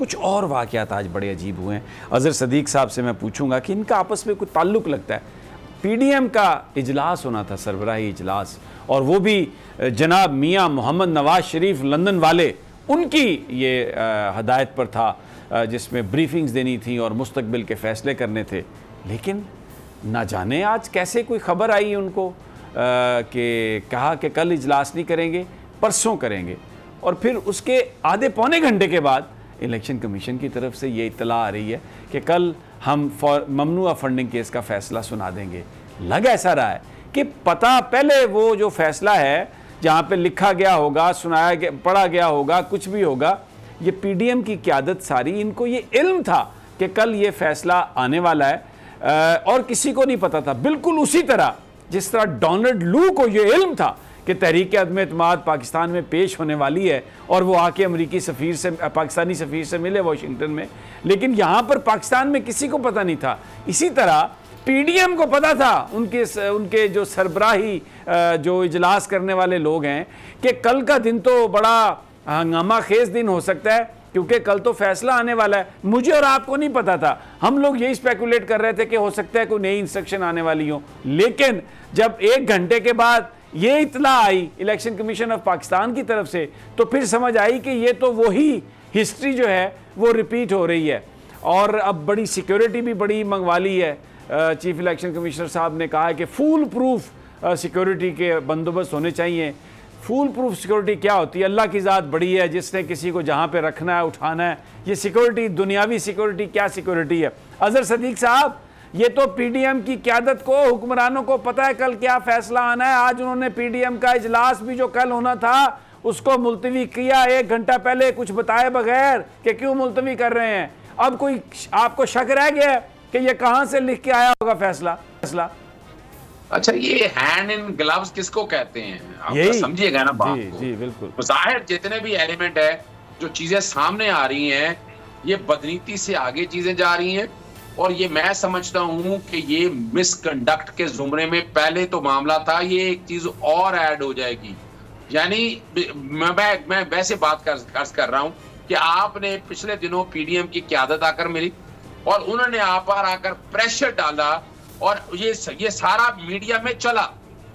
कुछ और वाक़यात आज बड़े अजीब हुए हैं। अज़हर सदीक साहब से मैं पूछूंगा कि इनका आपस में कुछ ताल्लुक़ लगता है। पीडीएम का इजलास होना था, सरबराही इजलास, और वो भी जनाब मियाँ मोहम्मद नवाज शरीफ लंदन वाले, उनकी ये हदायत पर था, जिसमें ब्रीफिंग्स देनी थी और मुस्तकबिल के फ़ैसले करने थे। लेकिन ना जाने आज कैसे कोई ख़बर आई उनको कि कहा कि कल इजलास नहीं करेंगे, परसों करेंगे, और फिर उसके आधे पौने घंटे के बाद इलेक्शन कमीशन की तरफ से ये इत्तला आ रही है कि कल हम ममनुआ फंडिंग केस का फ़ैसला सुना देंगे। लग ऐसा रहा है कि पता पहले वो जो फ़ैसला है जहाँ पे लिखा गया होगा, सुनाया गया, पढ़ा गया होगा, कुछ भी होगा, ये पीडीएम की क़यादत सारी, इनको ये इल्म था कि कल ये फ़ैसला आने वाला है, और किसी को नहीं पता था। बिल्कुल उसी तरह जिस तरह डोनाल्ड लू को ये इल्म था कि तहरीक अदम एतमाद पाकिस्तान में पेश होने वाली है, और वो आके अमरीकी सफ़ीर से, पाकिस्तानी सफ़ीर से मिले वाशिंगटन में, लेकिन यहाँ पर पाकिस्तान में किसी को पता नहीं था। इसी तरह पीडीएम को पता था, उनके जो सरबराही जो इजलास करने वाले लोग हैं, कि कल का दिन तो बड़ा हंगामा खेज दिन हो सकता है, क्योंकि कल तो फैसला आने वाला है। मुझे और आपको नहीं पता था, हम लोग यही स्पेकुलेट कर रहे थे कि हो सकता है कोई नई इंस्ट्रक्शन आने वाली हो। लेकिन जब 1 घंटे के बाद ये इत्तला आई इलेक्शन कमीशन ऑफ पाकिस्तान की तरफ से, तो फिर समझ आई कि ये तो वही हिस्ट्री जो है वो रिपीट हो रही है। और अब बड़ी सिक्योरिटी भी बड़ी मंगवा ली है। चीफ इलेक्शन कमिश्नर साहब ने कहा है कि फूल प्रूफ सिक्योरिटी के बंदोबस्त होने चाहिए। फूल प्रूफ सिक्योरिटी क्या होती है? अल्लाह की ज़ात बड़ी है, जिसने किसी को जहाँ पे रखना है, उठाना है। ये सिक्योरिटी, दुनियावी सिक्योरिटी क्या सिक्योरिटी है? अज़हर सदीक साहब, ये तो पीडीएम की क़यादत को, हुक्मरानों को पता है कल क्या फ़ैसला आना है। आज उन्होंने पीडीएम का इजलास भी जो कल होना था उसको मुलतवी किया 1 घंटा पहले, कुछ बताए बगैर कि क्यों मुलतवी कर रहे हैं। अब कोई आपको शक रह गया कि ये कहाँ से लिख के आया होगा फैसला? अच्छा, ये हैंड इन ग्लव्स किसको कहते हैं? आप समझिएगा ना बात को। जी बिल्कुल। जाहिर जितने भी एलिमेंट है, जो चीजें सामने आ रही हैं, ये बदनीति से आगे चीजें जा रही हैं, और ये मैं समझता हूं कि ये मिसकंडक्ट के जुमरे में पहले तो मामला था, ये एक चीज और ऐड हो जाएगी। यानी मैं वैसे बात कर रहा हूं कि आपने पिछले दिनों पीडीएम की क़यादत आकर मिली, और उन्होंने आप पर आकर प्रेशर डाला, और ये सारा मीडिया में चला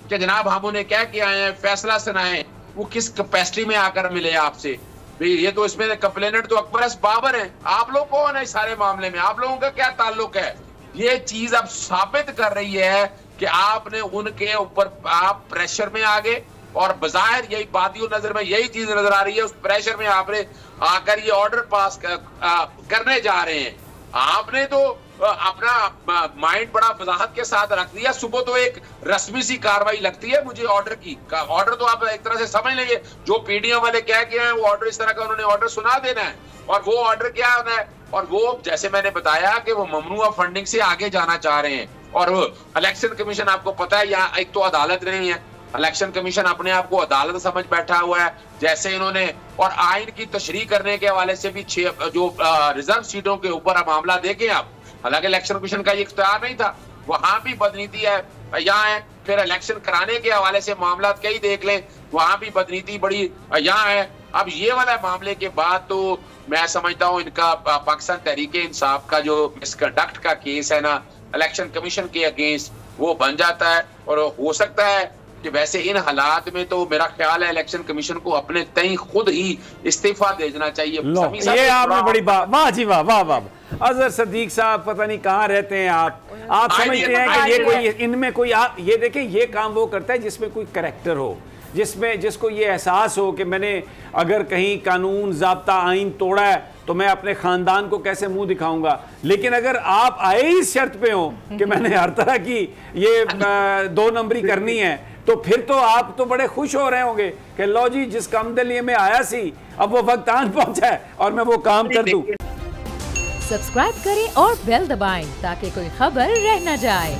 कि जनाब हम उन्हें क्या किया है, फैसला सुनाएं। वो किस कैपेसिटी में आकर मिले आपसे? ये तो इसमें कंप्लेनेंट तो अकबर बाबर है। आप लोग कौन है इस सारे मामले में? आप लोगों का क्या ताल्लुक है? ये चीज अब साबित कर रही है कि आपने उनके ऊपर, आप प्रेशर में आ गए, और बजाहिर यही बातियों नजर में यही चीज नजर आ रही है। उस प्रेशर में आपने आकर ये ऑर्डर पास करने जा रहे हैं। आपने तो अपना माइंड बड़ा वजाहत के साथ रख दिया। सुबह तो एक रस्मी सी कार्रवाई लगती है मुझे ऑर्डर की। ऑर्डर तो आप एक तरह से समझ लीजिए, जो पीडीएम वाले क्या किया है, वो ऑर्डर इस तरह का उन्होंने ऑर्डर सुना देना है। और वो ऑर्डर क्या होना है, और वो जैसे मैंने बताया कि वो ममनुआ फंडिंग से आगे जाना चाह रहे हैं। और इलेक्शन कमीशन, आपको पता है, यहाँ एक तो अदालत नहीं है, इलेक्शन कमीशन अपने आप को अदालत समझ बैठा हुआ है। जैसे इन्होंने, और आइन की तशरीह करने के हवाले से भी 6 जो रिजर्व सीटों के ऊपर मामला देखें आप, हालांकि इलेक्शन कमीशन का ये इख्तियार नहीं था, वहां भी बदनीति है, यहाँ है। फिर इलेक्शन कराने के हवाले से मामला कई देख लें, वहां भी बदनीति बड़ी यहाँ है। अब ये वाला मामले के बाद तो मैं समझता हूँ इनका पाकिस्तान तहरीक इंसाफ का जो मिसकंडक्ट का केस है ना इलेक्शन कमीशन के अगेंस्ट, वो बन जाता है। और हो सकता है कि वैसे इन हालात में तो मेरा ख्याल है इलेक्शन कमीशन को अपने तय खुद ही इस्तीफा देना चाहिए। ये आपने बड़ी बात, वाह जी वाह, वाह वाह। अज़हर सदीक साहब, पता नहीं कहाँ रहते हैं आप समझते हैं कि ये कोई, इनमें कोई, आप ये देखें, ये काम वो करता है जिसमें कोई करैक्टर हो, जिसको ये एहसास हो कि मैंने अगर कहीं कानून ज़ाब्ता आइन तोड़ा है तो मैं अपने ख़ानदान को कैसे मुंह दिखाऊंगा। लेकिन अगर आप आए इस शर्त पे हो कि मैंने हर तरह की ये 2 नंबरी करनी है, तो फिर तो आप तो बड़े खुश हो रहे होंगे कि लो जी, जिस काम के लिए मैं आया सी, अब वो वक्त आन पहुंचा है और मैं वो काम कर दूं। सब्सक्राइब करें और बेल दबाएं ताकि कोई खबर रह न जाए।